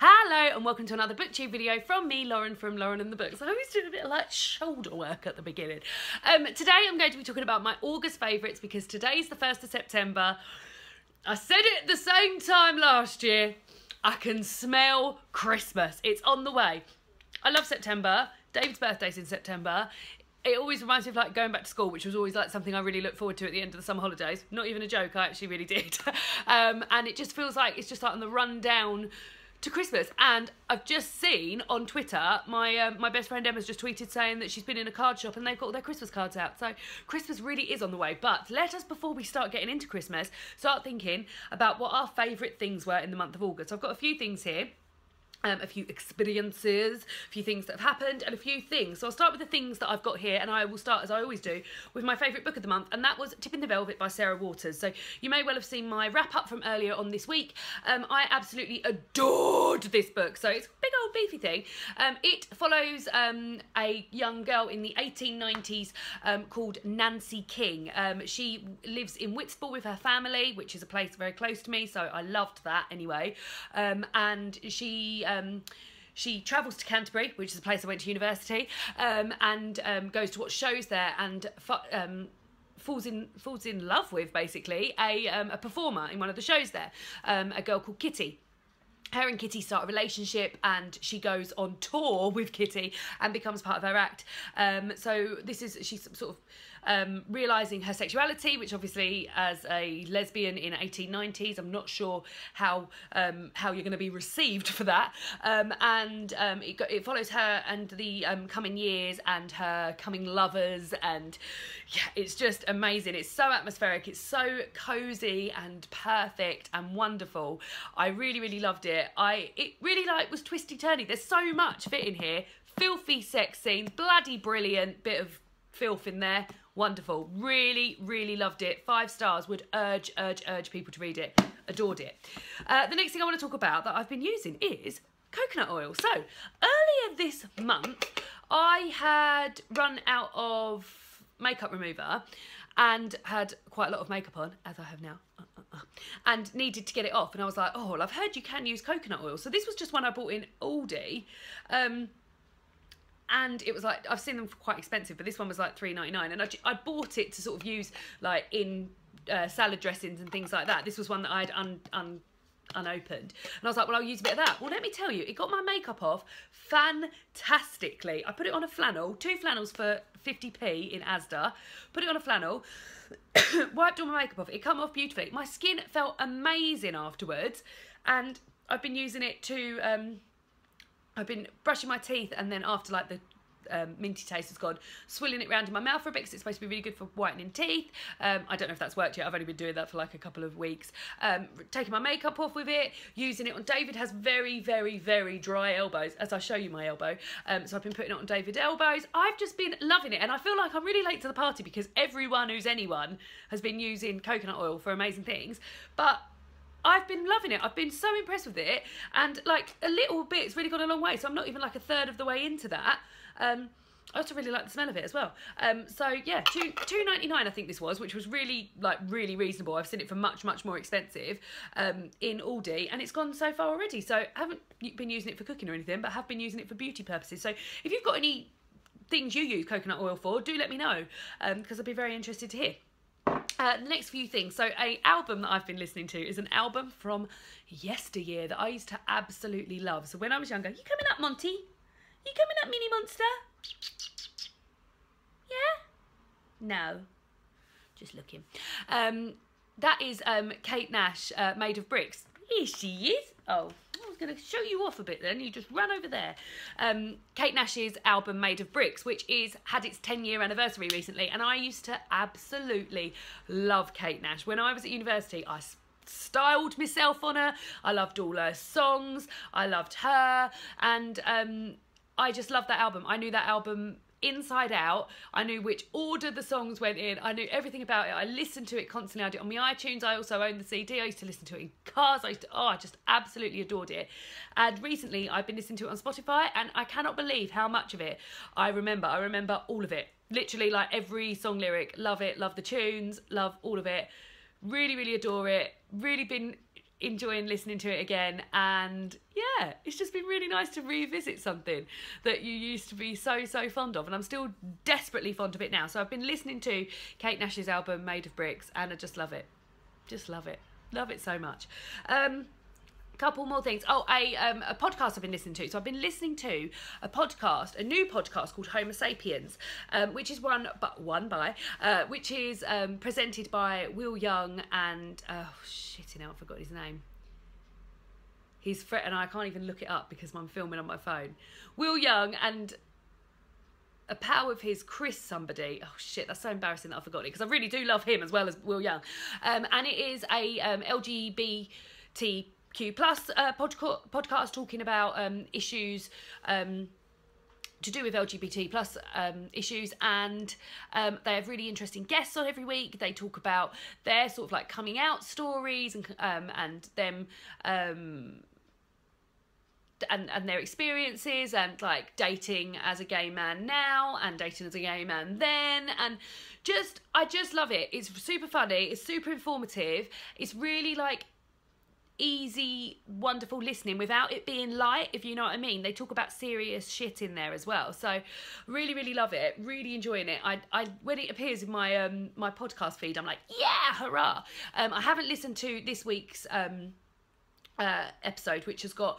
Hello and welcome to another booktube video from me, Lauren, from Lauren and the Books. I always do a bit of like shoulder work at the beginning. Today I'm going to be talking about my August favourites because today's the 1st of September. I said it at the same time last year. I can smell Christmas. It's on the way. I love September. David's birthday's in September. It always reminds me of like going back to school, which was always like something I really looked forward to at the end of the summer holidays. Not even a joke, I actually really did. And it just feels like it's just like on the run down to Christmas. And I've just seen on Twitter, my best friend Emma's just tweeted saying that she's been in a card shop and they've got all their Christmas cards out. So Christmas really is on the way. But let us, before we start getting into Christmas, start thinking about what our favourite things were in the month of August. So I've got a few things here. A few experiences, a few things that have happened, and a few things. So I'll start with the things that I've got here, and I will start, as I always do, with my favourite book of the month, and that was Tipping the Velvet by Sarah Waters. So you may well have seen my wrap-up from earlier on this week. I absolutely adored this book. So it's a big old beefy thing. It follows a young girl in the 1890s called Nancy King. She lives in Whitstable with her family, which is a place very close to me, so I loved that anyway. And she travels to Canterbury, which is a place I went to university, and goes to watch shows there, and falls in love with basically a performer in one of the shows there, a girl called Kitty. Her and Kitty start a relationship and she goes on tour with Kitty and becomes part of her act. So she's sort of realising her sexuality, which obviously as a lesbian in 1890s, I'm not sure how you're going to be received for that. It follows her and the coming years and her coming lovers, and yeah, it's just amazing. It's so atmospheric, it's so cosy and perfect and wonderful. I really, really loved it. It really was twisty-turny. There's so much fit in here. Filthy sex scenes, bloody brilliant bit of filth in there. Wonderful. Really, really loved it. 5 stars. Would urge people to read it. Adored it. The next thing I want to talk about that I've been using is coconut oil. So earlier this month I had run out of makeup remover and had quite a lot of makeup on, as I have now, and needed to get it off, and I was like, oh well, I've heard you can use coconut oil. So this was just one I bought in Aldi, and it was like, I've seen them for quite expensive, but this one was like $3.99, and I bought it to sort of use like in salad dressings and things like that. This was one that I'd unopened, and I was like, well, I'll use a bit of that. Well, let me tell you, it got my makeup off fantastically. I put it on a flannel, 2 flannels for 50p in Asda, put it on a flannel, wiped all my makeup off, it came off beautifully. My skin felt amazing afterwards, and I've been using it to, I've been brushing my teeth, and then after like the minty taste has gone, swilling it around in my mouth for a bit because it's supposed to be really good for whitening teeth. I don't know if that's worked yet. I've only been doing that for like a couple of weeks. Taking my makeup off with it, using it on David. Has very, very, very dry elbows, as I show you my elbow. So I've been putting it on David's elbows. I've just been loving it, and I feel like I'm really late to the party because everyone who's anyone has been using coconut oil for amazing things. But I've been loving it. I've been so impressed with it, and like a little bit's really gone a long way. So I'm not even like a third of the way into that. I also really like the smell of it as well. So yeah, $2.99 I think this was, which was really really reasonable. I've seen it for much more expensive in Aldi, and it's gone so far already. So I haven't been using it for cooking or anything, but have been using it for beauty purposes. So if you've got any things you use coconut oil for, do let me know, because I'd be very interested to hear. The next few things. So a album that I've been listening to is an album from yesteryear that I used to absolutely love. So when I was younger, you coming up, Monty? You coming up, Mini Monster? Yeah? No. Just looking. That is Kate Nash, Made of Bricks. Here she is. Oh, I was going to show you off a bit then. You just ran over there. Kate Nash's album Made of Bricks, which had its 10-year anniversary recently, and I used to absolutely love Kate Nash. When I was at university, I styled myself on her. I loved all her songs. I loved her, and I just loved that album. I knew that album inside out. I knew which order the songs went in. I knew everything about it. I listened to it constantly. I did it on my iTunes. I also owned the CD. I used to listen to it in cars. I just absolutely adored it. And recently I've been listening to it on Spotify, and I cannot believe how much of it I remember. I remember all of it. Literally like every song lyric. Love it. Love the tunes. Love all of it. Really, really adore it. Really been enjoying listening to it again, and yeah, it's just been really nice to revisit something that you used to be so fond of, and I'm still desperately fond of it now. So I've been listening to Kate Nash's album Made of Bricks, and I just love it. Love it so much. Couple more things. Oh, a podcast I've been listening to. So I've been listening to a new podcast called Homo Sapiens, which is which is presented by Will Young and I forgot his name. And I can't even look it up because I'm filming on my phone. Will Young and a pal of his, Chris somebody. Oh shit, that's so embarrassing that I forgot it, because I really do love him as well as Will Young. And it is a LGBTQ plus podcast talking about issues to do with LGBT plus issues, and they have really interesting guests on every week. They talk about their sort of like coming out stories and them and their experiences, and like dating as a gay man now and dating as a gay man then, and I just love it. It's super funny, it's super informative, it's really like easy, wonderful listening without it being light, if you know what I mean. They talk about serious shit in there as well, so really love it, really enjoying it. I when it appears in my my podcast feed, I'm like, yeah, hurrah. I haven't listened to this week's episode, which has got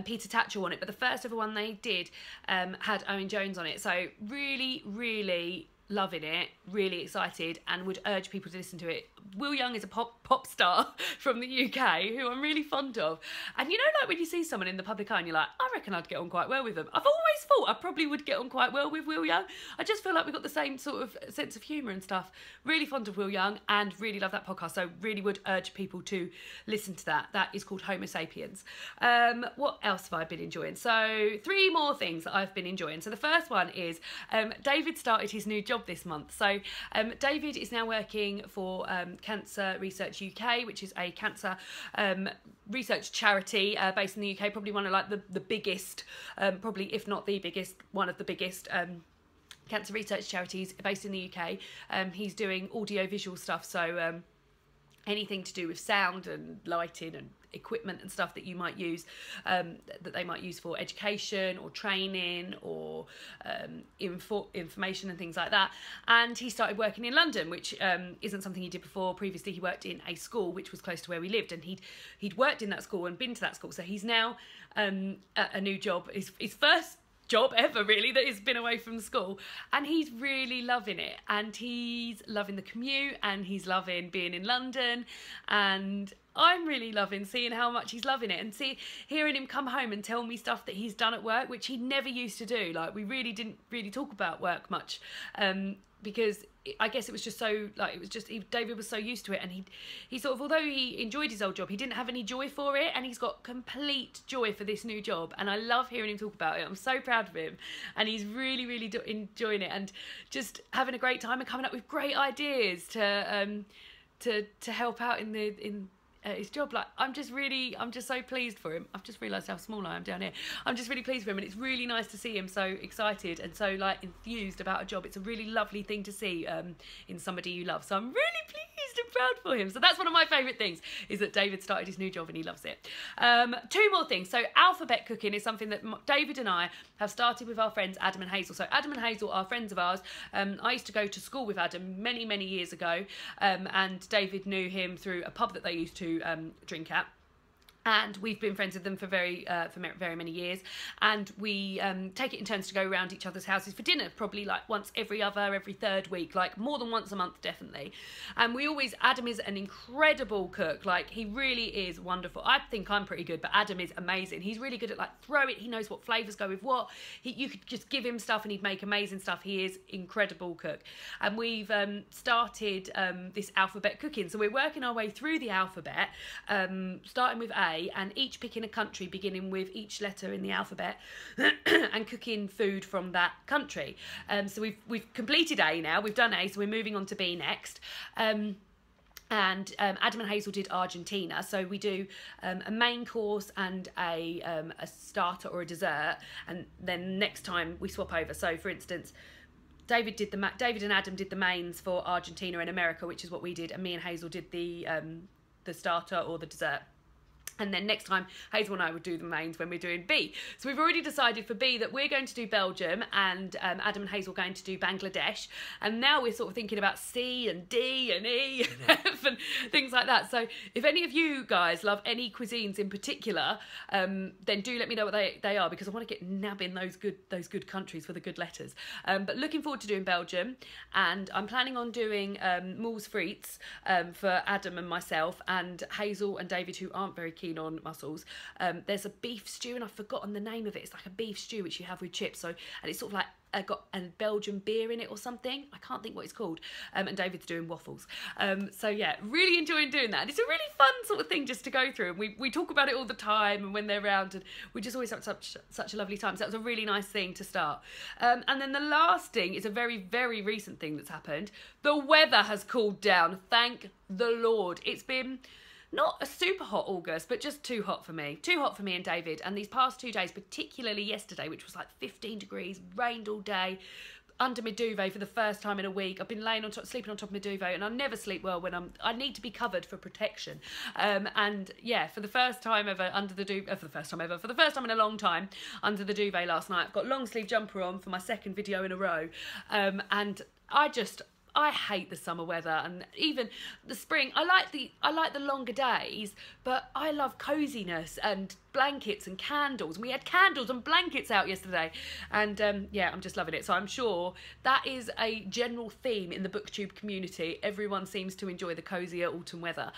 Peter Tatchell on it, but the first ever one they did had Owen Jones on it, so really loving it, really excited, and would urge people to listen to it. Will Young is a pop star from the UK who I'm really fond of, and you know, like when you see someone in the public eye and you're like, I reckon I'd get on quite well with them. I've always thought I probably would get on quite well with Will Young. I just feel like we've got the same sort of sense of humour and stuff. Really fond of Will Young and really love that podcast, so really would urge people to listen to that. That is called Homo Sapiens. What else have I been enjoying? So 3 more things that I've been enjoying. So the first one is David started his new job this month. So David is now working for Cancer Research UK, which is a cancer research charity based in the UK, probably one of like the biggest, probably if not the biggest, one of the biggest cancer research charities based in the UK. He's doing audio-visual stuff, so anything to do with sound and lighting and equipment and stuff that you might use, that they might use for education or training or information and things like that. And he started working in London, which isn't something he did before. Previously he worked in a school which was close to where we lived, and he'd worked in that school and been to that school, so he's now at a new job, his first job ever really, that he's been away from school, and he's really loving it, and he's loving the commute, and he's loving being in London, and I'm really loving seeing how much he's loving it, and hearing him come home and tell me stuff that he's done at work, which he never used to do. Like, we really didn't talk about work much, because I guess it was just so, like, it was just, David was so used to it, and he sort of, although he enjoyed his old job, he didn't have any joy for it, and he's got complete joy for this new job, and I love hearing him talk about it. I'm so proud of him, and he's really enjoying it, and just having a great time and coming up with great ideas to help out in his job. Like, I'm just so pleased for him. I've just realised how small I am down here. I'm just really pleased for him, and it's really nice to see him so excited and so like enthused about a job. It's a really lovely thing to see in somebody you love, so I'm really pleased and proud for him. So that's one of my favourite things, is that David started his new job and he loves it. 2 more things. So alphabet cooking is something that David and I have started with our friends Adam and Hazel. So Adam and Hazel are friends of ours. I used to go to school with Adam many years ago, and David knew him through a pub that they used to drink at. And we've been friends with them for very many years, and we take it in turns to go around each other's houses for dinner, probably like once every 3rd week, like more than once a month definitely. And Adam is an incredible cook. Like, he really is wonderful. I think I'm pretty good, but Adam is amazing. He's really good at like he knows what flavours go with what. You could just give him stuff and he'd make amazing stuff. He is incredible cook. And we've started this alphabet cooking, so we're working our way through the alphabet, starting with A, and each picking a country beginning with each letter in the alphabet and cooking food from that country. So we've completed A now, we've done A, so we're moving on to B next. And Adam and Hazel did Argentina, so we do a main course and a starter or a dessert, and then next time we swap over. So for instance, David and Adam did the mains for Argentina and America, which is what we did, and me and Hazel did the starter or the dessert. And then next time, Hazel and I will do the mains when we're doing B. So we've already decided for B that we're going to do Belgium, and Adam and Hazel are going to do Bangladesh. And now we're sort of thinking about C and D and E and F and things like that. So if any of you guys love any cuisines in particular, then do let me know what they are, because I want to get nabbing those good countries for the good letters. But looking forward to doing Belgium, and I'm planning on doing moules frites for Adam and myself, and Hazel and David, who aren't very keen on mussels. There's a beef stew, and I've forgotten the name of it. It's like a beef stew which you have with chips. So, and it's sort of like got a Belgian beer in it or something. I can't think what it's called. And David's doing waffles. So yeah, really enjoying doing that. And it's a really fun sort of thing just to go through. And we talk about it all the time, and when they're around, and we just always have such a lovely time. So that was a really nice thing to start. And then the last thing is a very, very recent thing that's happened. The weather has cooled down. Thank the Lord. It's been not a super hot August, but just too hot for me. Too hot for me and David. And these past 2 days, particularly yesterday, which was like 15 degrees, rained all day, under my duvet for the first time in a week. I've been sleeping on top of my duvet, and I never sleep well when I need to be covered for protection. And yeah, for the first time ever under the duvet, for the first time in a long time under the duvet last night. I've got long sleeve jumper on for my second video in a row. And I hate the summer weather, and even the spring. I like the longer days, but I love coziness and blankets and candles. And we had candles and blankets out yesterday, and yeah, I'm just loving it. So I'm sure that is a general theme in the booktube community. Everyone seems to enjoy the cozier autumn weather.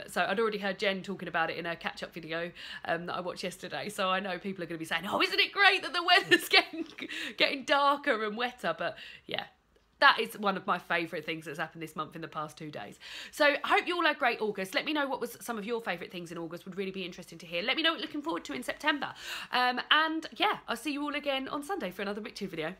So I'd already heard Jen talking about it in a catch-up video that I watched yesterday. So I know people are going to be saying, "Oh, isn't it great that the weather's getting darker and wetter?" But yeah, that is one of my favourite things that's happened this month in the past 2 days. So I hope you all had a great August. Let me know what was some of your favourite things in August. Would really be interesting to hear. Let me know what you're looking forward to in September. And yeah, I'll see you all again on Sunday for another BookTube video.